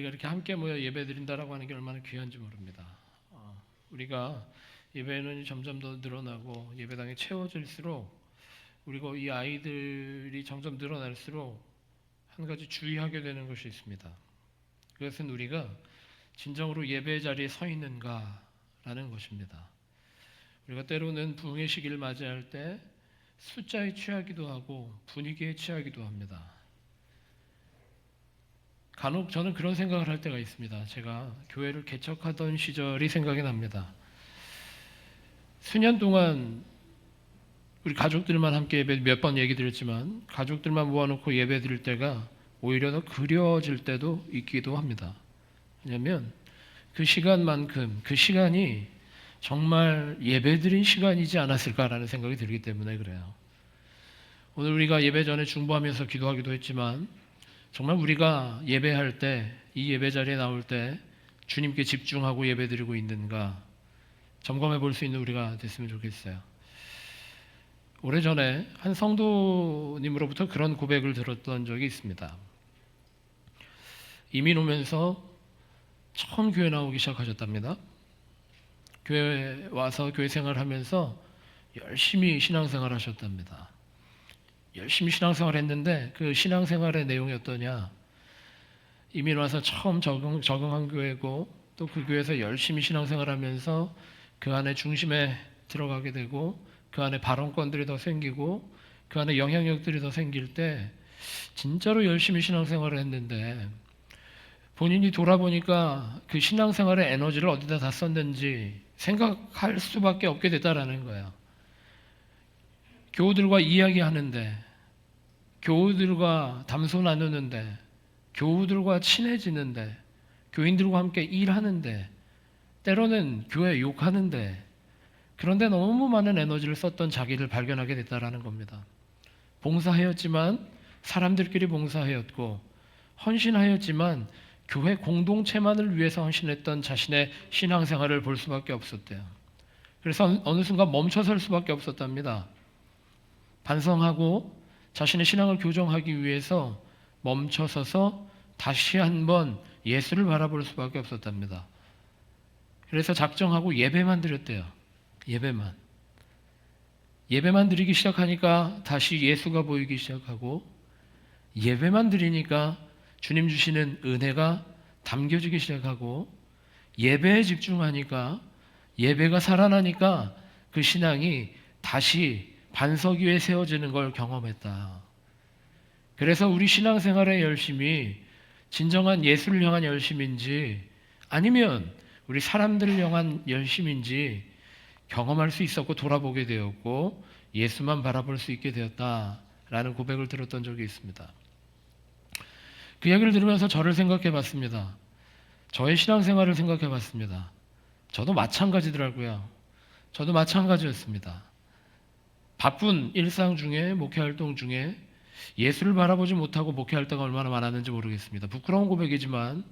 우리가 이렇게 함께 모여 예배드린다라고 하는 게 얼마나 귀한지 모릅니다. 우리가 예배는 점점 더 늘어나고 예배당이 채워질수록 그리고 이 아이들이 점점 늘어날수록 한 가지 주의하게 되는 것이 있습니다. 그것은 우리가 진정으로 예배 자리에 서 있는가라는 것입니다. 우리가 때로는 부흥의 시기를 맞이할 때 숫자에 취하기도 하고 분위기에 취하기도 합니다. 간혹 저는 그런 생각을 할 때가 있습니다. 제가 교회를 개척하던 시절이 생각이 납니다. 수년 동안 우리 가족들만 함께 예배, 몇 번 얘기 드렸지만 가족들만 모아놓고 예배 드릴 때가 오히려 더 그려질 때도 있기도 합니다. 왜냐하면 그 시간만큼 그 시간이 정말 예배드린 시간이지 않았을까라는 생각이 들기 때문에 그래요. 오늘 우리가 예배 전에 중보하면서 기도하기도 했지만 정말 우리가 예배할 때, 이 예배 자리에 나올 때 주님께 집중하고 예배드리고 있는가 점검해 볼 수 있는 우리가 됐으면 좋겠어요. 오래전에 한 성도님으로부터 그런 고백을 들었던 적이 있습니다. 이민 오면서 처음 교회 나오기 시작하셨답니다. 교회 와서 교회 생활하면서 열심히 신앙생활 하셨답니다. 열심히 신앙생활 했는데 그 신앙생활의 내용이 어떠냐, 이민 와서 처음 적응한 교회고 또 그 교회에서 열심히 신앙생활하면서 그 안에 중심에 들어가게 되고 그 안에 발언권들이 더 생기고 그 안에 영향력들이 더 생길 때 진짜로 열심히 신앙생활을 했는데 본인이 돌아보니까 그 신앙생활의 에너지를 어디다 다 썼는지 생각할 수밖에 없게 됐다라는 거예요. 교우들과 이야기하는데, 교우들과 담소 나누는데, 교우들과 친해지는데, 교인들과 함께 일하는데, 때로는 교회 욕하는데, 그런데 너무 많은 에너지를 썼던 자기를 발견하게 됐다라는 겁니다. 봉사하였지만 사람들끼리 봉사하였고 헌신하였지만 교회 공동체만을 위해서 헌신했던 자신의 신앙생활을 볼 수밖에 없었대요. 그래서 어느 순간 멈춰설 수밖에 없었답니다. 반성하고 자신의 신앙을 교정하기 위해서 멈춰서서 다시 한번 예수를 바라볼 수밖에 없었답니다. 그래서 작정하고 예배만 드렸대요. 예배만 드리기 시작하니까 다시 예수가 보이기 시작하고 예배만 드리니까 주님 주시는 은혜가 담겨지기 시작하고 예배에 집중하니까 예배가 살아나니까 그 신앙이 다시 반석 위에 세워지는 걸 경험했다. 그래서 우리 신앙생활의 열심이 진정한 예수를 향한 열심인지 아니면 우리 사람들을 향한 열심인지 경험할 수 있었고 돌아보게 되었고 예수만 바라볼 수 있게 되었다라는 고백을 들었던 적이 있습니다. 그 이야기를 들으면서 저를 생각해 봤습니다. 저의 신앙생활을 생각해 봤습니다. 저도 마찬가지더라고요. 저도 마찬가지였습니다. 바쁜 일상 중에 목회활동 중에 예수를 바라보지 못하고 목회할 때가 얼마나 많았는지 모르겠습니다. 부끄러운 고백이지만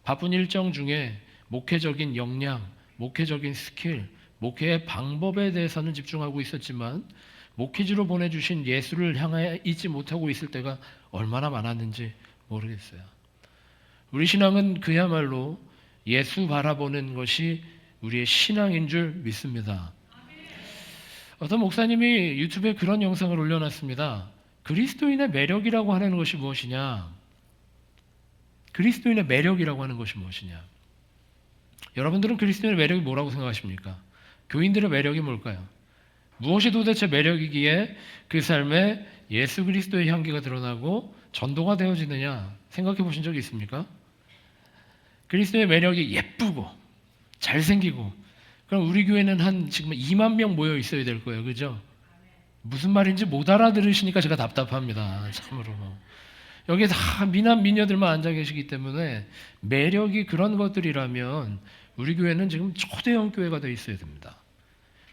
바쁜 일정 중에 목회적인 역량, 목회적인 스킬, 목회의 방법에 대해서는 집중하고 있었지만 목회지로 보내주신 예수를 향해 잊지 못하고 있을 때가 얼마나 많았는지 모르겠어요. 우리 신앙은 그야말로 예수 바라보는 것이 우리의 신앙인 줄 믿습니다. 어떤 목사님이 유튜브에 그런 영상을 올려놨습니다. 그리스도인의 매력이라고 하는 것이 무엇이냐? 그리스도인의 매력이라고 하는 것이 무엇이냐? 여러분들은 그리스도인의 매력이 뭐라고 생각하십니까? 교인들의 매력이 뭘까요? 무엇이 도대체 매력이기에 그 삶에 예수 그리스도의 향기가 드러나고 전도가 되어지느냐 생각해 보신 적이 있습니까? 그리스도의 매력이 예쁘고 잘생기고 그럼 우리 교회는 한 지금 2만 명 모여 있어야 될 거예요. 그죠? 무슨 말인지 못 알아들으시니까 제가 답답합니다. 참으로. 여기에 다 미남 미녀들만 앉아 계시기 때문에 매력이 그런 것들이라면 우리 교회는 지금 초대형 교회가 되어 있어야 됩니다.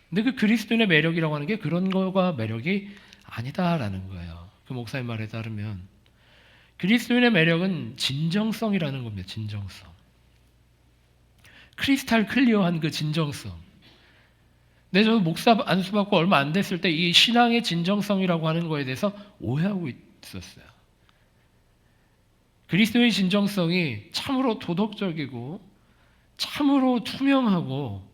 근데 그 그리스도인의 매력이라고 하는 게 그런 거가 매력이 아니다라는 거예요. 그 목사님 말에 따르면 그리스도인의 매력은 진정성이라는 겁니다. 진정성. 크리스탈 클리어한 그 진정성. 근데 저 목사 안수 받고 얼마 안 됐을 때 이 신앙의 진정성이라고 하는 거에 대해서 오해하고 있었어요. 그리스도의 진정성이 참 참으로 도덕적이고 참으로 투명하고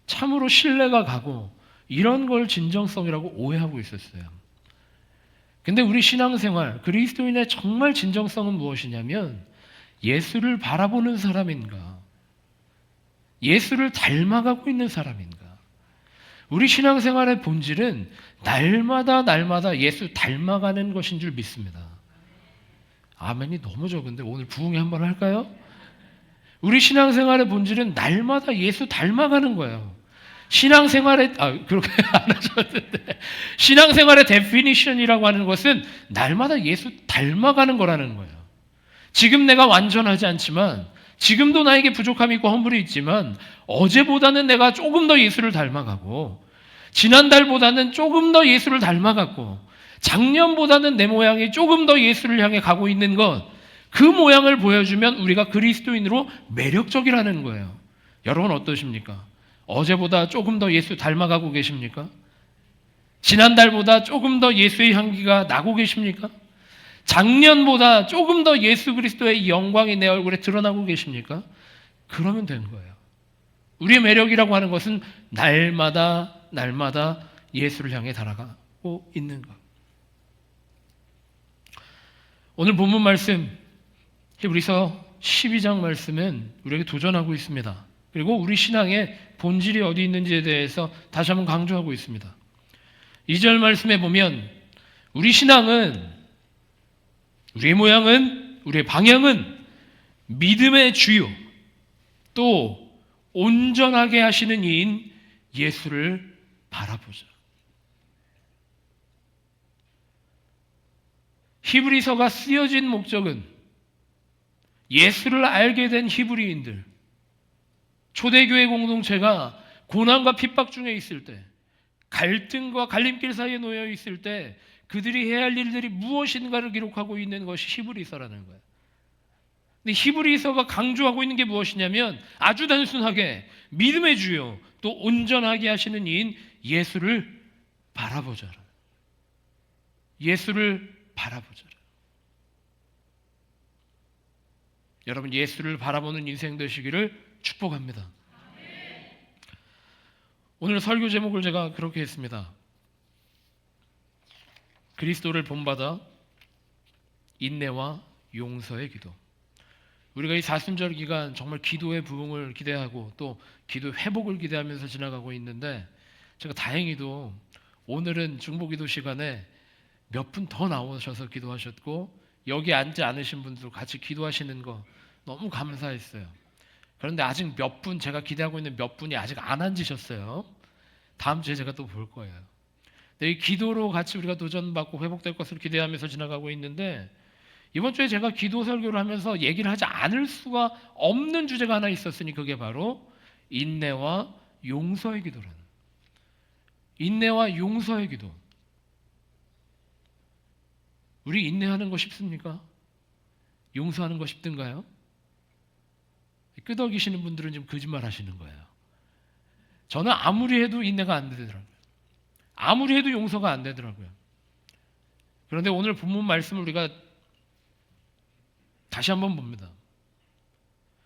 참으로 신뢰가 가고 이런 걸 진정성이라고 오해하고 있었어요. 근데 우리 신앙생활, 그리스도인의 정말 진정성은 무엇이냐면 예수를 바라보는 사람인가? 예수를 닮아가고 있는 사람인가? 우리 신앙생활의 본질은 날마다 예수 닮아가는 것인 줄 믿습니다. 아멘이 너무 적은데 오늘 부흥회 한번 할까요? 우리 신앙생활의 본질은 날마다 예수 닮아가는 거예요. 신앙생활의 그렇게 안 하셨는데 신앙생활의 데피니션이라고 하는 것은 날마다 예수 닮아가는 거라는 거예요. 지금 내가 완전하지 않지만 지금도 나에게 부족함이 있고 허물이 있지만 어제보다는 내가 조금 더 예수를 닮아가고 지난달보다는 조금 더 예수를 닮아갔고 작년보다는 내 모양이 조금 더 예수를 향해 가고 있는 것, 그 모양을 보여주면 우리가 그리스도인으로 매력적이라는 거예요. 여러분 어떠십니까? 어제보다 조금 더 예수 닮아가고 계십니까? 지난달보다 조금 더 예수의 향기가 나고 계십니까? 작년보다 조금 더 예수 그리스도의 영광이 내 얼굴에 드러나고 계십니까? 그러면 되는 거예요. 우리의 매력이라고 하는 것은 날마다 예수를 향해 달아가고 있는 것. 오늘 본문 말씀 히브리서 12장 말씀은 우리에게 도전하고 있습니다. 그리고 우리 신앙의 본질이 어디 있는지에 대해서 다시 한번 강조하고 있습니다. 2절 말씀에 보면 우리 신앙은, 우리의 모양은, 우리의 방향은 믿음의 주요 또 온전하게 하시는 이인 예수를 바라보자. 히브리서가 쓰여진 목적은 예수를 알게 된 히브리인들, 초대교회 공동체가 고난과 핍박 중에 있을 때, 갈등과 갈림길 사이에 놓여 있을 때 그들이 해야 할 일들이 무엇인가를 기록하고 있는 것이 히브리서라는 거예요. 근데 히브리서가 강조하고 있는 게 무엇이냐면 아주 단순하게 믿음의 주요 또 온전하게 하시는 이인 예수를 바라보자. 예수를 바라보자. 여러분 예수를 바라보는 인생 되시기를 축복합니다. 오늘 설교 제목을 제가 그렇게 했습니다. 그리스도를 본받아 인내와 용서의 기도. 우리가 이 사순절 기간 정말 기도의 부흥을 기대하고 또 기도 회복을 기대하면서 지나가고 있는데 제가 다행히도 오늘은 중보기도 시간에 몇 분 더 나오셔서 기도하셨고 여기 앉지 않으신 분들도 같이 기도하시는 거 너무 감사했어요. 그런데 아직 몇 분, 제가 기대하고 있는 몇 분이 아직 안 앉으셨어요. 다음 주에 제가 또 볼 거예요. 근데 이 기도로 같이 우리가 도전받고 회복될 것을 기대하면서 지나가고 있는데 이번 주에 제가 기도 설교를 하면서 얘기를 하지 않을 수가 없는 주제가 하나 있었으니 그게 바로 인내와 용서의 기도라는. 인내와 용서의 기도. 우리 인내하는 거 쉽습니까? 용서하는 거 쉽든가요? 끄덕이시는 분들은 지금 거짓말 하시는 거예요. 저는 아무리 해도 인내가 안 되더라고요. 아무리 해도 용서가 안 되더라고요. 그런데 오늘 본문 말씀을 우리가 다시 한번 봅니다.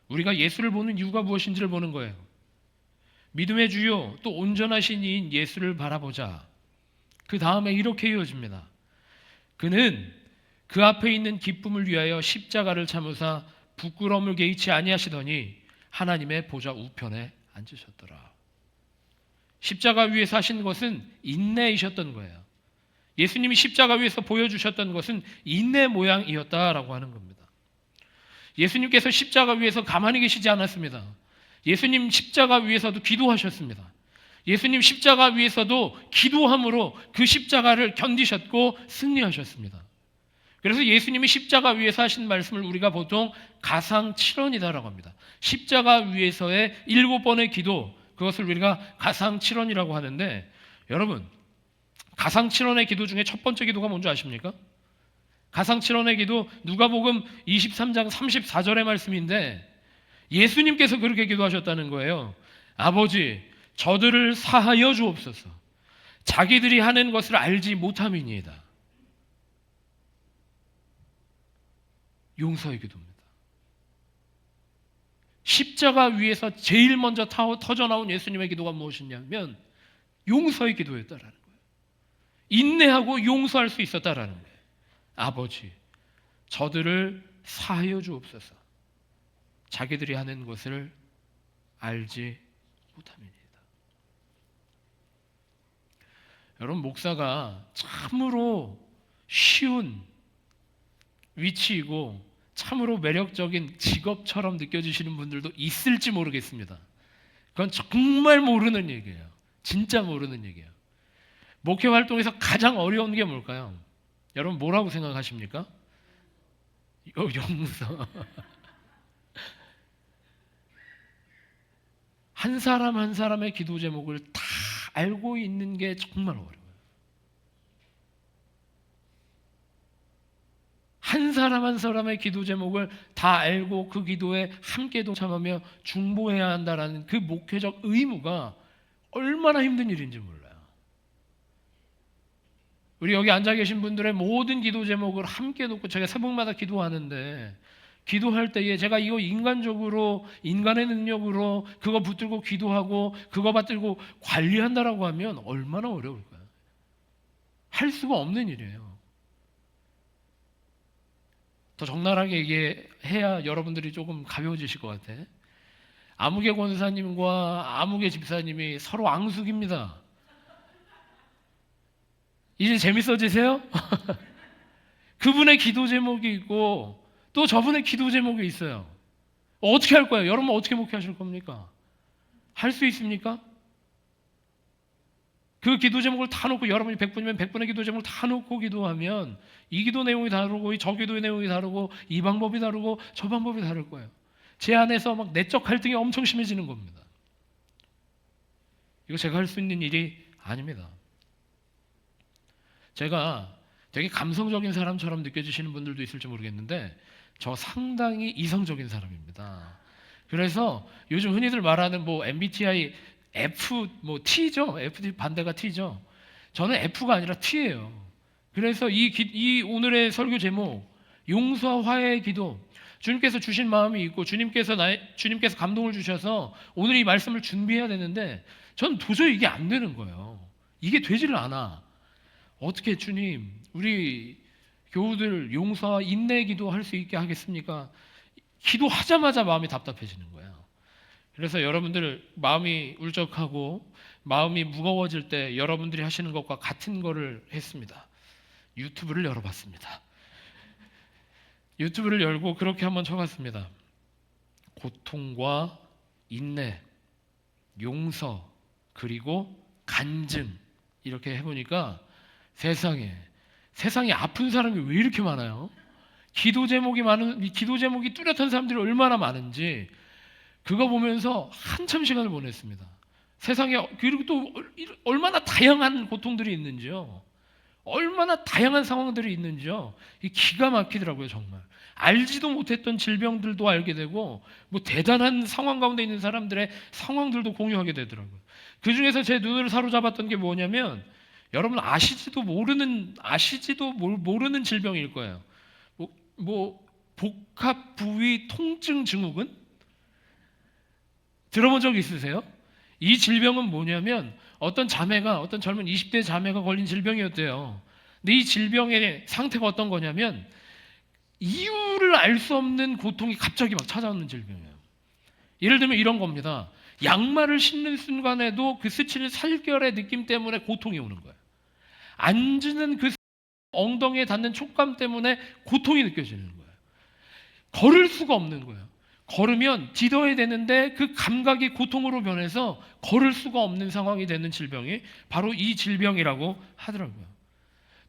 우리가 예수를 보는 이유가 무엇인지를 보는 거예요. 믿음의 주요 또 온전하신 이인 예수를 바라보자. 그 다음에 이렇게 이어집니다. 그는 그 앞에 있는 기쁨을 위하여 십자가를 참으사 부끄러움을 개의치 아니하시더니 하나님의 보좌 우편에 앉으셨더라. 십자가 위에서 하신 것은 인내이셨던 거예요. 예수님이 십자가 위에서 보여주셨던 것은 인내 모양이었다라고 하는 겁니다. 예수님께서 십자가 위에서 가만히 계시지 않았습니다. 예수님 십자가 위에서도 기도하셨습니다. 예수님 십자가 위에서도 기도함으로 그 십자가를 견디셨고 승리하셨습니다. 그래서 예수님이 십자가 위에서 하신 말씀을 우리가 보통 가상칠언이다라고 합니다. 십자가 위에서의 7번의 기도, 그것을 우리가 가상칠언이라고 하는데 여러분 가상칠언의 기도 중에 첫 번째 기도가 뭔지 아십니까? 가상칠언의 기도 누가복음 23장 34절의 말씀인데 예수님께서 그렇게 기도하셨다는 거예요. 아버지 저들을 사하여 주옵소서. 자기들이 하는 것을 알지 못함이니이다. 용서의 기도입니다. 십자가 위에서 제일 먼저 터져 나온 예수님의 기도가 무엇이냐면 용서의 기도였다라는 거예요. 인내하고 용서할 수 있었다라는 거예요. 아버지, 저들을 사하여 주옵소서. 자기들이 하는 것을 알지 못함이니이다. 여러분, 목사가 참으로 쉬운 위치이고 참으로 매력적인 직업처럼 느껴지시는 분들도 있을지 모르겠습니다. 그건 정말 모르는 얘기예요. 진짜 모르는 얘기예요. 목회 활동에서 가장 어려운 게 뭘까요? 여러분 뭐라고 생각하십니까? 용서. 한 사람 한 사람의 기도 제목을 다 알고 있는 게 정말 어려워요. 한 사람 한 사람의 기도 제목을 다 알고 그 기도에 함께 동참하며 중보해야 한다라는 그 목회적 의무가 얼마나 힘든 일인지 몰라요. 우리 여기 앉아 계신 분들의 모든 기도 제목을 함께 놓고 제가 새벽마다 기도하는데, 기도할 때에 제가 이거 인간적으로 인간의 능력으로 그거 붙들고 기도하고 그거 받들고 관리한다라고 하면 얼마나 어려울까요? 할 수가 없는 일이에요. 더 적나라하게 얘기해야 여러분들이 조금 가벼워지실 것 같아. 아무개 권사님과 아무개 집사님이 서로 앙숙입니다. 이제 재밌어지세요? 그분의 기도 제목이 있고 또 저분의 기도 제목이 있어요. 어떻게 할 거예요? 여러분 어떻게 목회하실 겁니까? 할 수 있습니까? 그 기도 제목을 다 놓고, 여러분이 100분이면 100분의 기도 제목을 다 놓고 기도하면 이 기도 내용이 다르고 저 기도의 내용이 다르고 이 방법이 다르고 저 방법이 다를 거예요. 제 안에서 막 내적 갈등이 엄청 심해지는 겁니다. 이거 제가 할 수 있는 일이 아닙니다. 제가 되게 감성적인 사람처럼 느껴지시는 분들도 있을지 모르겠는데 저 상당히 이성적인 사람입니다. 그래서 요즘 흔히들 말하는 뭐 MBTI F 뭐 T죠. F 반대가 T죠. 저는 F가 아니라 T예요. 그래서 이 오늘의 설교 제목, 용서와 화해의 기도, 주님께서 주신 마음이 있고 주님께서 감동을 주셔서 오늘 이 말씀을 준비해야 되는데 전 도저히 이게 안 되는 거예요. 이게 되지를 않아. 어떻게 주님, 우리 교우들 용서와 인내 기도할 수 있게 하겠습니까? 기도하자마자 마음이 답답해지는 거예요. 그래서 여러분들 마음이 울적하고 마음이 무거워질 때 여러분들이 하시는 것과 같은 거를 했습니다. 유튜브를 열어봤습니다. 유튜브를 열고 그렇게 한번 쳐봤습니다. 고통과 인내, 용서, 그리고 간증, 이렇게 해보니까 세상에 아픈 사람이 왜 이렇게 많아요? 기도 제목이 뚜렷한 사람들이 얼마나 많은지 그거 보면서 한참 시간을 보냈습니다. 세상에, 그리고 또 얼마나 다양한 고통들이 있는지요. 얼마나 다양한 상황들이 있는지요. 이 기가 막히더라고요, 정말. 알지도 못했던 질병들도 알게 되고 뭐 대단한 상황 가운데 있는 사람들의 상황들도 공유하게 되더라고요. 그 중에서 제 눈을 사로잡았던 게 뭐냐면, 여러분 아시지도 모르는 질병일 거예요. 복합 부위 통증 증후군? 들어본 적 있으세요? 이 질병은 뭐냐면 어떤 젊은 20대 자매가 걸린 질병이었대요. 근데 이 질병의 상태가 어떤 거냐면 이유를 알 수 없는 고통이 갑자기 막 찾아오는 질병이에요. 예를 들면 이런 겁니다. 양말을 신는 순간에도 그 스치는 살결의 느낌 때문에 고통이 오는 거예요. 앉는 그 엉덩이에 닿는 촉감 때문에 고통이 느껴지는 거예요. 걸을 수가 없는 거예요. 걸으면 디뎌야 되는데 그 감각이 고통으로 변해서 걸을 수가 없는 상황이 되는 질병이 바로 이 질병이라고 하더라고요.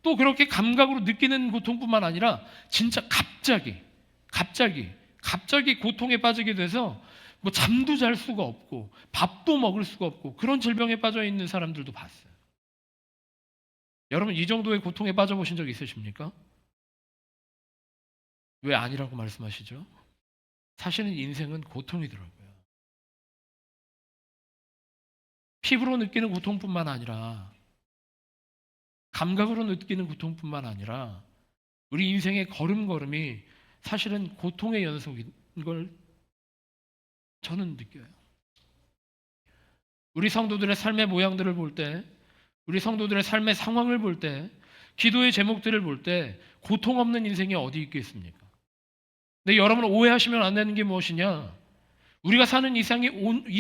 또 그렇게 감각으로 느끼는 고통뿐만 아니라 진짜 갑자기 고통에 빠지게 돼서 뭐 잠도 잘 수가 없고 밥도 먹을 수가 없고 그런 질병에 빠져 있는 사람들도 봤어요. 여러분 이 정도의 고통에 빠져보신 적 있으십니까? 왜 아니라고 말씀하시죠? 사실은 인생은 고통이더라고요. 피부로 느끼는 고통뿐만 아니라 감각으로 느끼는 고통뿐만 아니라 우리 인생의 걸음걸음이 사실은 고통의 연속인 걸 저는 느껴요. 우리 성도들의 삶의 모양들을 볼 때, 우리 성도들의 삶의 상황을 볼 때, 기도의 제목들을 볼 때 고통 없는 인생이 어디 있겠습니까? 근데 여러분 오해하시면 안 되는 게 무엇이냐? 우리가 사는 이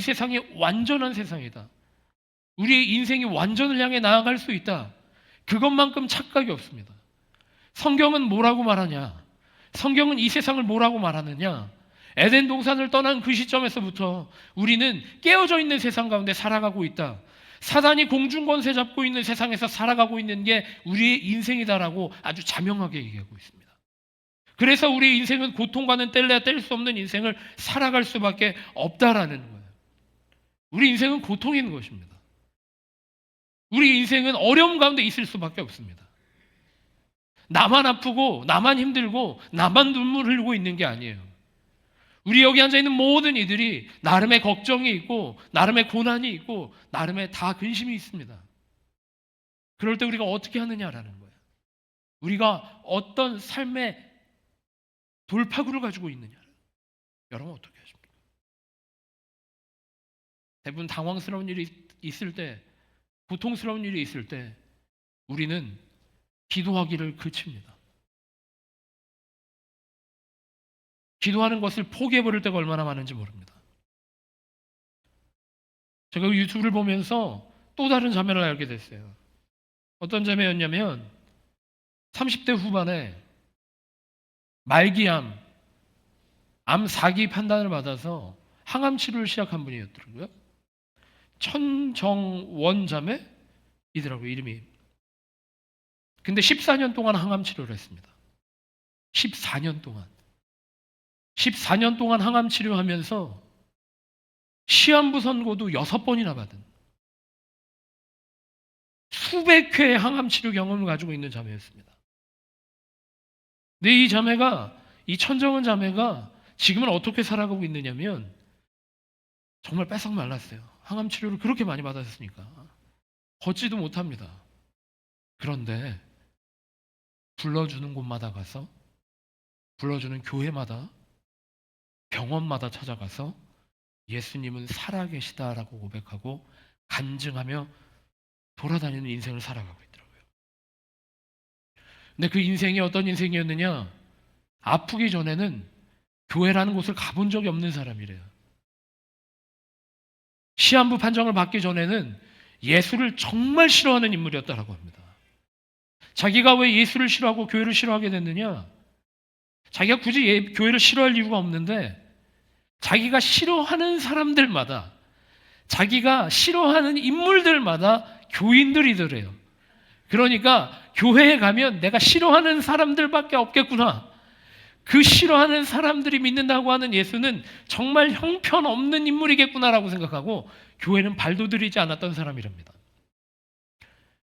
세상이 완전한 세상이다. 우리의 인생이 완전을 향해 나아갈 수 있다. 그것만큼 착각이 없습니다. 성경은 뭐라고 말하냐? 성경은 이 세상을 뭐라고 말하느냐? 에덴 동산을 떠난 그 시점에서부터 우리는 깨어져 있는 세상 가운데 살아가고 있다. 사단이 공중 권세 잡고 있는 세상에서 살아가고 있는 게 우리의 인생이다라고 아주 자명하게 얘기하고 있습니다. 그래서 우리의 인생은 고통과는 뗄래야 뗄 수 없는 인생을 살아갈 수밖에 없다라는 거예요. 우리 인생은 고통이 있는 것입니다. 우리 인생은 어려움 가운데 있을 수밖에 없습니다. 나만 아프고 나만 힘들고 나만 눈물 흘리고 있는 게 아니에요. 우리 여기 앉아있는 모든 이들이 나름의 걱정이 있고 나름의 고난이 있고 나름의 다 근심이 있습니다. 그럴 때 우리가 어떻게 하느냐라는 거예요. 우리가 어떤 삶의 돌파구를 가지고 있느냐. 여러분 어떻게 하십니까? 대부분 당황스러운 일이 있을 때, 고통스러운 일이 있을 때 우리는 기도하기를 그칩니다. 기도하는 것을 포기해버릴 때가 얼마나 많은지 모릅니다. 제가 유튜브를 보면서 또 다른 자매를 알게 됐어요. 어떤 자매였냐면 30대 후반에 말기암, 암 4기 판단을 받아서 항암 치료를 시작한 분이었더라고요. 천정원 자매이더라고요, 이름이. 근데 14년 동안 항암 치료를 했습니다. 14년 동안. 14년 동안 항암 치료하면서 시한부 선고도 6번이나 받은 수백 회의 항암 치료 경험을 가지고 있는 자매였습니다. 근데 이 천정은 자매가 지금은 어떻게 살아가고 있느냐면 정말 뺏어 말랐어요. 항암 치료를 그렇게 많이 받았으니까 걷지도 못합니다. 그런데 불러주는 곳마다 가서, 불러주는 교회마다, 병원마다 찾아가서 예수님은 살아계시다라고 고백하고 간증하며 돌아다니는 인생을 살아가고 있더라고요. 근데 그 인생이 어떤 인생이었느냐? 아프기 전에는 교회라는 곳을 가본 적이 없는 사람이래요. 시한부 판정을 받기 전에는 예수를 정말 싫어하는 인물이었다라고 합니다. 자기가 왜 예수를 싫어하고 교회를 싫어하게 됐느냐? 자기가 굳이 교회를 싫어할 이유가 없는데 자기가 싫어하는 사람들마다, 자기가 싫어하는 인물들마다 교인들이더래요. 그러니까 교회에 가면 내가 싫어하는 사람들밖에 없겠구나. 그 싫어하는 사람들이 믿는다고 하는 예수는 정말 형편없는 인물이겠구나라고 생각하고 교회는 발도 들이지 않았던 사람이랍니다.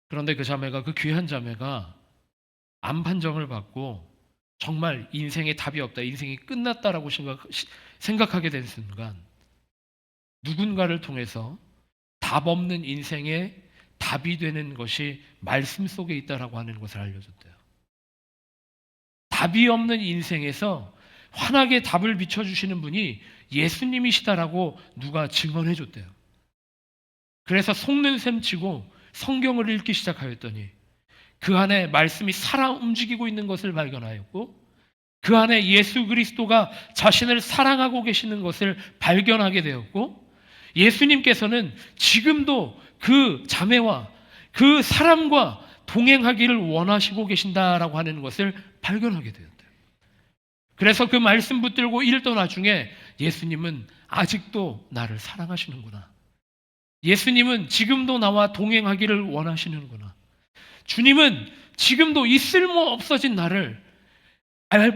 그런데 그 자매가, 그 귀한 자매가 암 판정을 받고 정말 인생에 답이 없다, 인생이 끝났다라고 생각하게 된 순간 누군가를 통해서 답 없는 인생에 답이 되는 것이 말씀 속에 있다라고 하는 것을 알려줬대요. 답이 없는 인생에서 환하게 답을 비춰주시는 분이 예수님이시다라고 누가 증언해 줬대요. 그래서 속는 셈 치고 성경을 읽기 시작하였더니 그 안에 말씀이 살아 움직이고 있는 것을 발견하였고 그 안에 예수 그리스도가 자신을 사랑하고 계시는 것을 발견하게 되었고 예수님께서는 지금도 그 자매와 그 사람과 동행하기를 원하시고 계신다라고 하는 것을 발견하게 되었대요. 그래서 그 말씀 붙들고 읽던 와중에 예수님은 아직도 나를 사랑하시는구나. 예수님은 지금도 나와 동행하기를 원하시는구나. 주님은 지금도 이 쓸모 없어진 나를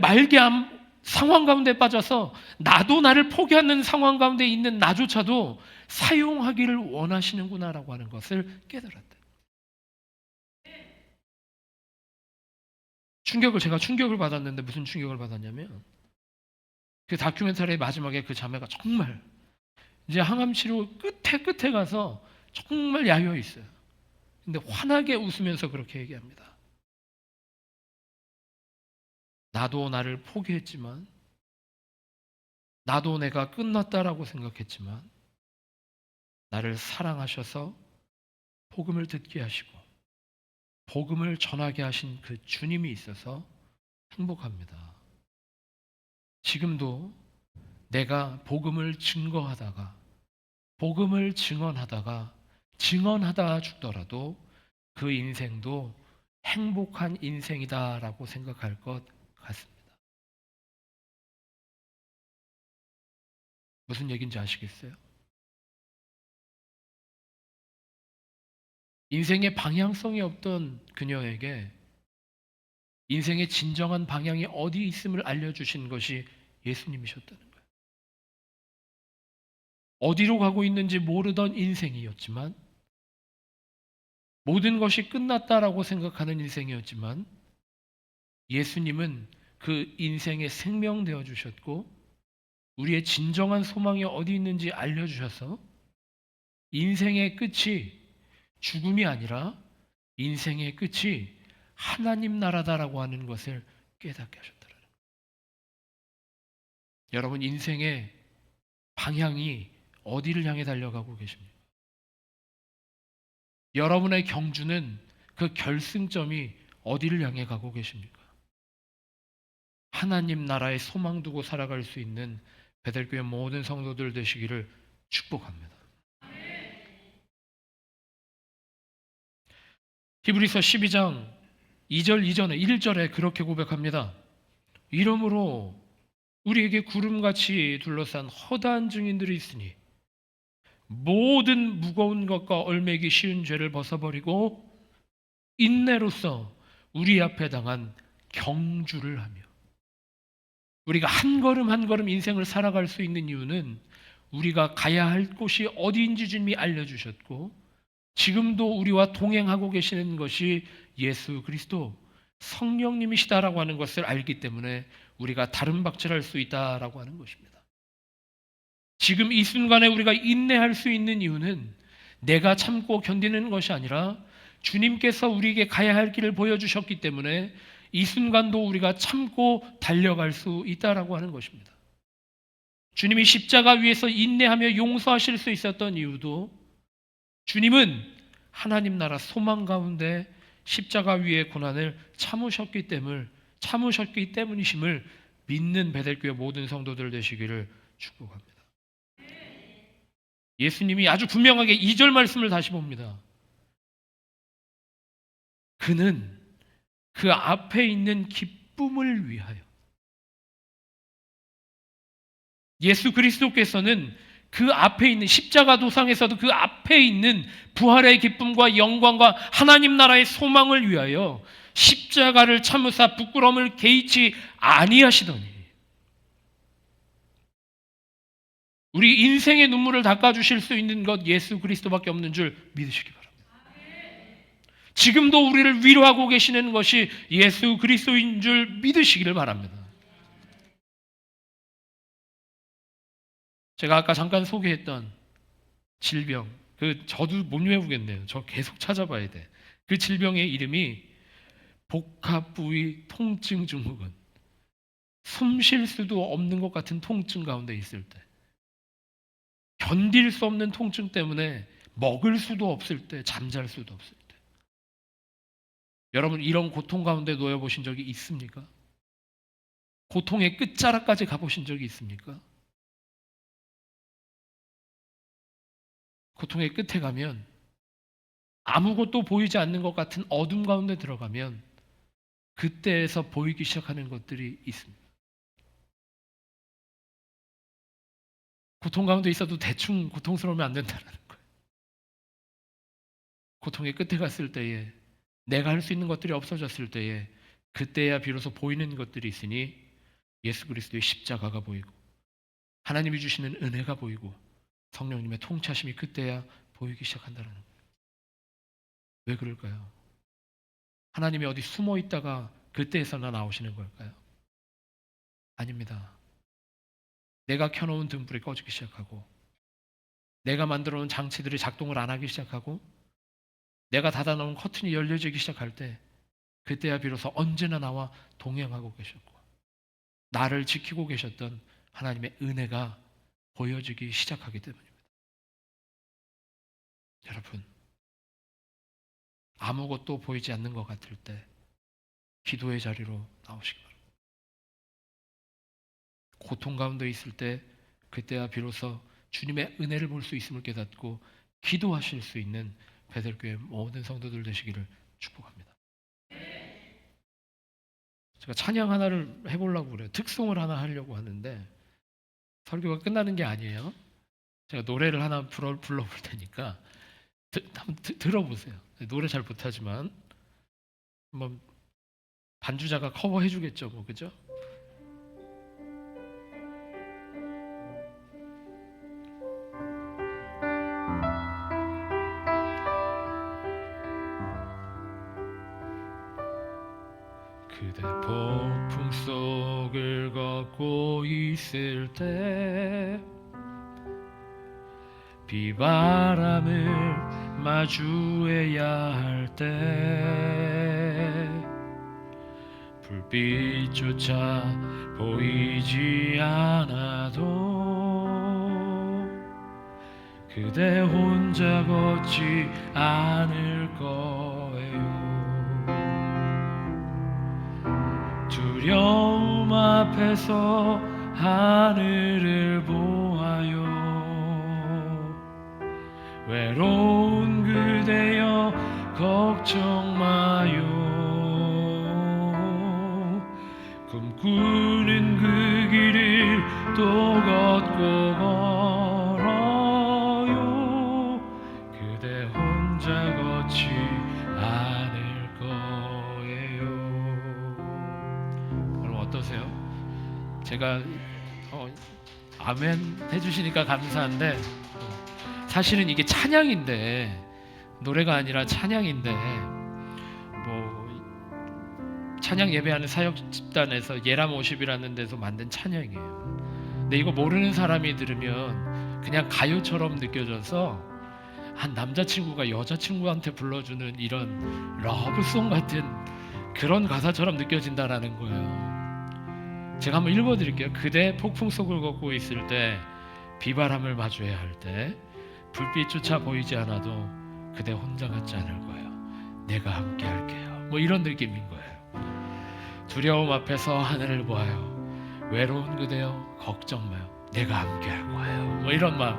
말기암 상황 가운데 빠져서 나도 나를 포기하는 상황 가운데 있는 나조차도 사용하기를 원하시는구나라고 하는 것을 깨달았다. 제가 충격을 받았는데 무슨 충격을 받았냐면 그 다큐멘터리의 마지막에 그 자매가 정말 이제 항암 치료 끝에 가서 정말 야유어 있어요. 근데 환하게 웃으면서 그렇게 얘기합니다. 나도 나를 포기했지만 나도 내가 끝났다라고 생각했지만 나를 사랑하셔서 복음을 듣게 하시고 복음을 전하게 하신 그 주님이 있어서 행복합니다. 지금도 내가 복음을 증거하다가 복음을 증언하다 죽더라도 그 인생도 행복한 인생이다라고 생각할 것 같습니다. 무슨 얘기인지 아시겠어요? 인생의 방향성이 없던 그녀에게 인생의 진정한 방향이 어디 있음을 알려주신 것이 예수님이셨다는 거예요. 어디로 가고 있는지 모르던 인생이었지만, 모든 것이 끝났다라고 생각하는 인생이었지만, 예수님은 그 인생의 생명 되어 주셨고 우리의 진정한 소망이 어디 있는지 알려주셔서 인생의 끝이 죽음이 아니라 인생의 끝이 하나님 나라다라고 하는 것을 깨닫게 하셨다는 거예요. 여러분, 인생의 방향이 어디를 향해 달려가고 계십니까? 여러분의 경주는 그 결승점이 어디를 향해 가고 계십니까? 하나님 나라에 소망 두고 살아갈 수 있는 베델교회 모든 성도들 되시기를 축복합니다. 히브리서 12장 2절 이전에 1절에 그렇게 고백합니다. 이러므로 우리에게 구름같이 둘러싼 허다한 증인들이 있으니 모든 무거운 것과 얼매기 쉬운 죄를 벗어버리고 인내로써 우리 앞에 당한 경주를 하며, 우리가 한 걸음 한 걸음 인생을 살아갈 수 있는 이유는 우리가 가야 할 곳이 어디인지 주님이 알려주셨고 지금도 우리와 동행하고 계시는 것이 예수 그리스도 성령님이시다라고 하는 것을 알기 때문에 우리가 다른 박질할 수 있다라고 하는 것입니다. 지금 이 순간에 우리가 인내할 수 있는 이유는 내가 참고 견디는 것이 아니라 주님께서 우리에게 가야 할 길을 보여주셨기 때문에 이 순간도 우리가 참고 달려갈 수 있다라고 하는 것입니다. 주님이 십자가 위에서 인내하며 용서하실 수 있었던 이유도 주님은 하나님 나라 소망 가운데 십자가 위의 고난을 참으셨기 때문이심을 믿는 베델교회 모든 성도들 되시기를 축복합니다. 예수님이 아주 분명하게 2절 말씀을 다시 봅니다. 그는 그 앞에 있는 기쁨을 위하여, 예수 그리스도께서는 그 앞에 있는 십자가 도상에서도 그 앞에 있는 부활의 기쁨과 영광과 하나님 나라의 소망을 위하여 십자가를 참으사 부끄러움을 개의치 아니하시더니 우리 인생의 눈물을 닦아주실 수 있는 것 예수 그리스도밖에 없는 줄 믿으시기 바랍니다. 지금도 우리를 위로하고 계시는 것이 예수 그리스도인 줄 믿으시기를 바랍니다. 제가 아까 잠깐 소개했던 질병, 저도 못 외우겠네요. 저 계속 찾아봐야 돼. 그 질병의 이름이 복합부위 통증 증후군. 숨 쉴 수도 없는 것 같은 통증 가운데 있을 때, 견딜 수 없는 통증 때문에 먹을 수도 없을 때, 잠잘 수도 없을 때, 여러분 이런 고통 가운데 놓여 보신 적이 있습니까? 고통의 끝자락까지 가보신 적이 있습니까? 고통의 끝에 가면, 아무것도 보이지 않는 것 같은 어둠 가운데 들어가면 그때에서 보이기 시작하는 것들이 있습니다. 고통 가운데 있어도 대충 고통스러우면 안 된다는 거예요. 고통의 끝에 갔을 때에, 내가 할 수 있는 것들이 없어졌을 때에, 그때야 비로소 보이는 것들이 있으니 예수 그리스도의 십자가가 보이고 하나님이 주시는 은혜가 보이고 성령님의 통치하심이 그때야 보이기 시작한다는 거예요. 왜 그럴까요? 하나님이 어디 숨어 있다가 그때에서나 나오시는 걸까요? 아닙니다. 내가 켜놓은 등불이 꺼지기 시작하고, 내가 만들어 놓은 장치들이 작동을 안 하기 시작하고, 내가 닫아놓은 커튼이 열려지기 시작할 때, 그때야 비로소 언제나 나와 동행하고 계셨고 나를 지키고 계셨던 하나님의 은혜가 보여지기 시작하기 때문입니다. 여러분, 아무것도 보이지 않는 것 같을 때 기도의 자리로 나오시기 바랍니다. 고통 가운데 있을 때 그때야 비로소 주님의 은혜를 볼 수 있음을 깨닫고 기도하실 수 있는 베들교회 모든 성도들 되시기를 축복합니다. 제가 찬양 하나를 해보려고 그래요. 특송을 하나 하려고 하는데 설교가 끝나는 게 아니에요. 제가 노래를 하나 불러볼 테니까 한번 들어보세요. 노래 잘 못하지만 한번 반주자가 커버해 주겠죠, 뭐, 그죠? 그대 폭풍 속을 걷고 있을 때 비바람을 마주해야 할 때 불빛조차 보이지 않아도 그대 혼자 걷지 않을 거예요. 두려움 앞에서 하늘을 보아요. 외로운 그대여 걱정 마요. 꿈꾸는 그 길을 또 걷고 걸어요. 그대 혼자 걷지 않을 거예요. 여러분 어떠세요? 제가 아멘 해주시니까 감사한데 사실은 이게 찬양인데, 노래가 아니라 찬양인데, 뭐 찬양 예배하는 사역 집단에서 예람 50이라는 데서 만든 찬양이에요. 근데 이거 모르는 사람이 들으면 그냥 가요처럼 느껴져서 한 남자친구가 여자친구한테 불러주는 이런 러브송 같은 그런 가사처럼 느껴진다라는 거예요. 제가 한번 읽어드릴게요. 그대 폭풍 속을 걷고 있을 때, 비바람을 마주해야 할 때, 불빛조차 보이지 않아도 그대 혼자 같지 않을 거예요. 내가 함께 할게요. 뭐 이런 느낌인 거예요. 두려움 앞에서 하늘을 보아요. 외로운 그대여 걱정 마요. 내가 함께 할 거예요. 뭐 이런 마음.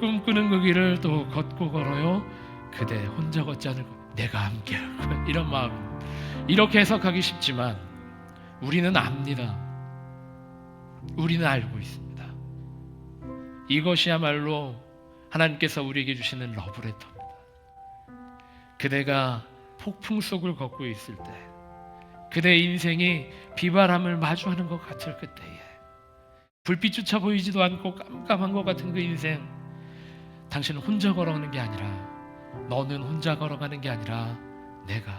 꿈꾸는 그 길을 또 걷고 걸어요. 그대 혼자 걷지 않을 거예요. 내가 함께 할 거예요. 이런 마음. 이렇게 해석하기 쉽지만 우리는 압니다. 우리는 알고 있습니다. 이것이야말로 하나님께서 우리에게 주시는 러브레터입니다. 그대가 폭풍 속을 걷고 있을 때, 그대의 인생이 비바람을 마주하는 것 같을 그때에, 불빛조차 보이지도 않고 깜깜한 것 같은 그 인생, 당신은 혼자 걸어가는 게 아니라, 너는 혼자 걸어가는 게 아니라 내가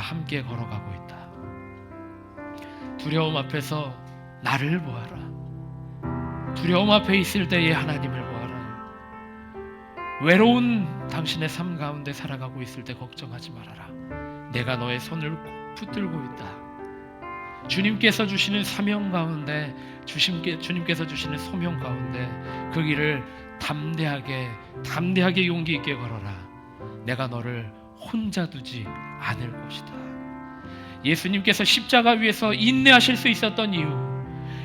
함께 걸어가고 있다. 두려움 앞에서 나를 보아라. 두려움 앞에 있을 때에 하나님을 보아라. 외로운 당신의 삶 가운데 살아가고 있을 때 걱정하지 말아라. 내가 너의 손을 꼭 붙들고 있다. 주님께서 주시는 사명 가운데, 주님께서 주시는 소명 가운데 그 길을 담대하게 용기 있게 걸어라. 내가 너를 혼자 두지 않을 것이다. 예수님께서 십자가 위에서 인내하실 수 있었던 이유,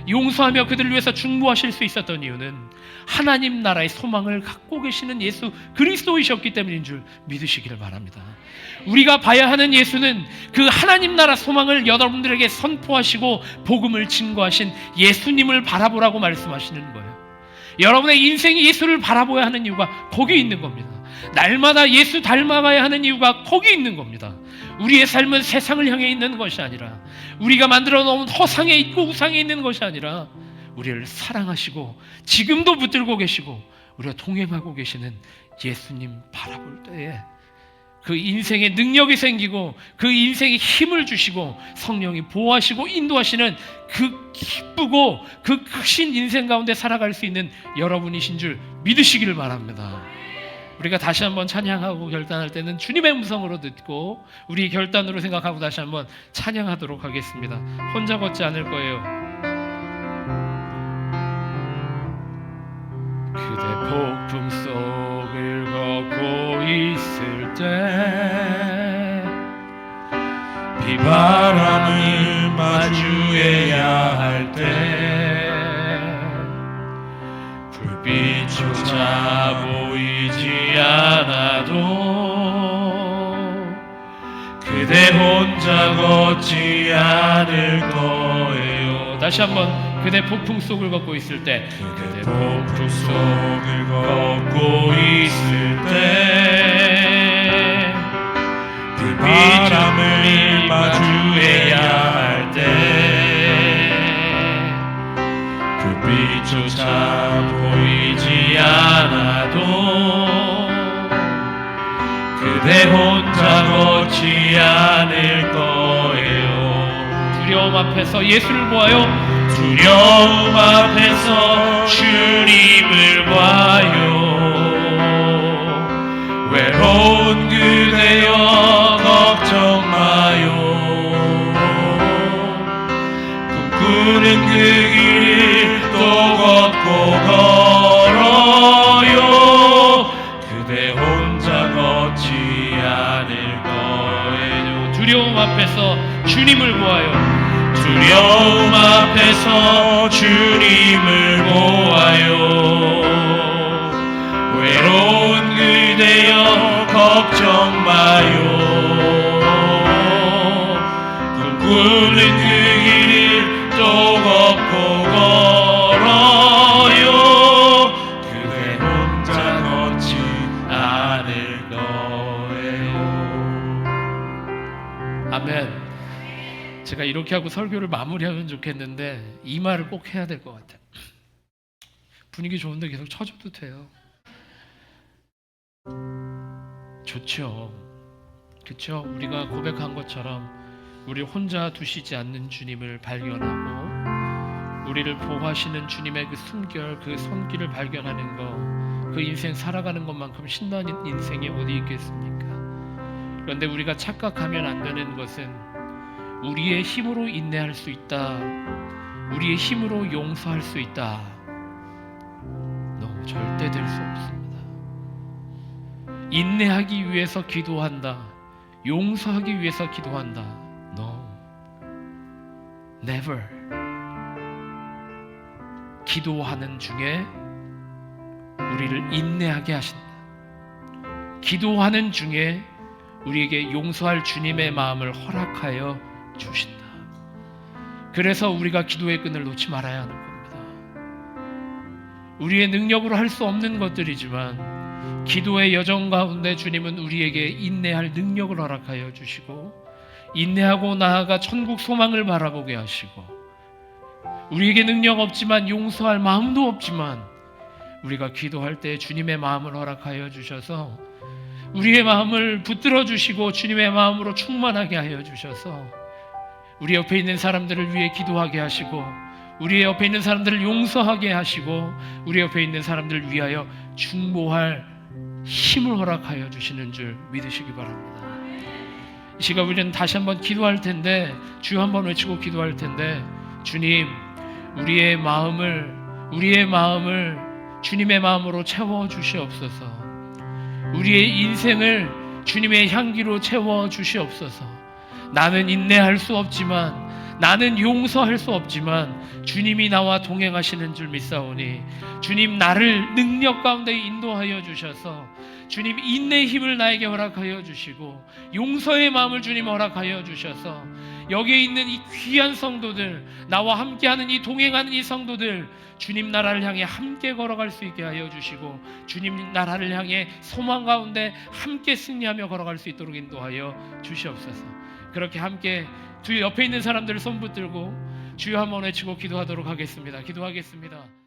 용서하며 그들을 위해서 중보하실 수 있었던 이유는 하나님 나라의 소망을 갖고 계시는 예수 그리스도이셨기 때문인 줄 믿으시기를 바랍니다. 우리가 봐야 하는 예수는 그 하나님 나라 소망을 여러분들에게 선포하시고 복음을 증거하신 예수님을 바라보라고 말씀하시는 거예요. 여러분의 인생이 예수를 바라보아야 하는 이유가 거기 있는 겁니다. 날마다 예수 닮아가야 하는 이유가 거기 있는 겁니다. 우리의 삶은 세상을 향해 있는 것이 아니라, 우리가 만들어 놓은 허상에 있고 우상에 있는 것이 아니라, 우리를 사랑하시고 지금도 붙들고 계시고 우리가 동행하고 계시는 예수님 바라볼 때에 그 인생에 능력이 생기고 그 인생에 힘을 주시고 성령이 보호하시고 인도하시는 그 기쁘고 그 크신 인생 가운데 살아갈 수 있는 여러분이신 줄 믿으시기를 바랍니다. 우리가 다시 한번 찬양하고 결단할 때는 주님의 음성으로 듣고 우리 결단으로 생각하고 다시 한번 찬양하도록 하겠습니다. 혼자 걷지 않을 거예요. 그대 폭풍 속을 걷고 있을 때 비바람을 마주해야 할 때 불빛조차 보이지 않아도 그대 혼자 걷지 않을 거예요. 다시 한번 그대 폭풍 속을 걷고 있을 때 그대 폭풍 속을 걷고 있을 때 비바람을 마주해야 할 때 불빛조차 보이지 않아도 그대 혼자 걷지 않을 거예요. 두려움 앞에서 예수를 보아요. 두려움 앞에서 주님을 봐요. 외로운 그대여 걱정 마요. 꿈꾸는 그 길 또 걷고 걸어요. 그대 혼자 걷지 않을 거예요. 두려움 앞에서 주님을 보아요. 두려움 앞에서 주님을 보아요. 외로운 그대여 걱정 마요. 꿈꾸는 그 길 또 걷고 걸어요. 그대 혼자 걷지 않을 거예요. 아멘. 제가 이렇게 하고 설교를 마무리하면 좋겠는데 이 말을 꼭 해야 될 것 같아요. 분위기 좋은데 계속 쳐줘도 돼요. 좋죠. 그렇죠. 우리가 고백한 것처럼 우리 혼자 두시지 않는 주님을 발견하고 우리를 보호하시는 주님의 그 숨결, 그 손길을 발견하는 것, 그 인생 살아가는 것만큼 신나는 인생이 어디 있겠습니까? 그런데 우리가 착각하면 안 되는 것은 우리의 힘으로 인내할 수 있다, 우리의 힘으로 용서할 수 있다. 절대 될 수 없습니다. 인내하기 위해서 기도한다, 용서하기 위해서 기도한다. No, never. 기도하는 중에 우리를 인내하게 하신다. 기도하는 중에 우리에게 용서할 주님의 마음을 허락하여 주신다. 그래서 우리가 기도의 끈을 놓지 말아야 하는 겁니다. 우리의 능력으로 할 수 없는 것들이지만 기도의 여정 가운데 주님은 우리에게 인내할 능력을 허락하여 주시고, 인내하고 나아가 천국 소망을 바라보게 하시고, 우리에게 능력 없지만 용서할 마음도 없지만 우리가 기도할 때 주님의 마음을 허락하여 주셔서 우리의 마음을 붙들어 주시고 주님의 마음으로 충만하게 하여 주셔서 우리 옆에 있는 사람들을 위해 기도하게 하시고, 우리 옆에 있는 사람들을 용서하게 하시고, 우리 옆에 있는 사람들을 위하여 중보할 힘을 허락하여 주시는 줄 믿으시기 바랍니다. 이 시간 우리는 다시 한번 기도할 텐데, 주여 한번 외치고 기도할 텐데, 주님, 우리의 마음을 주님의 마음으로 채워 주시옵소서. 우리의 인생을 주님의 향기로 채워 주시옵소서. 나는 인내할 수 없지만, 나는 용서할 수 없지만 주님이 나와 동행하시는 줄 믿사오니 주님, 나를 능력 가운데 인도하여 주셔서 주님 인내의 힘을 나에게 허락하여 주시고 용서의 마음을 주님 허락하여 주셔서 여기에 있는 이 귀한 성도들, 나와 함께하는 이 동행하는 이 성도들, 주님 나라를 향해 함께 걸어갈 수 있게 하여 주시고 주님 나라를 향해 소망 가운데 함께 승리하며 걸어갈 수 있도록 인도하여 주시옵소서. 그렇게 함께 주 옆에 있는 사람들을 손 붙들고 주여 한번 외치고 기도하도록 하겠습니다. 기도하겠습니다.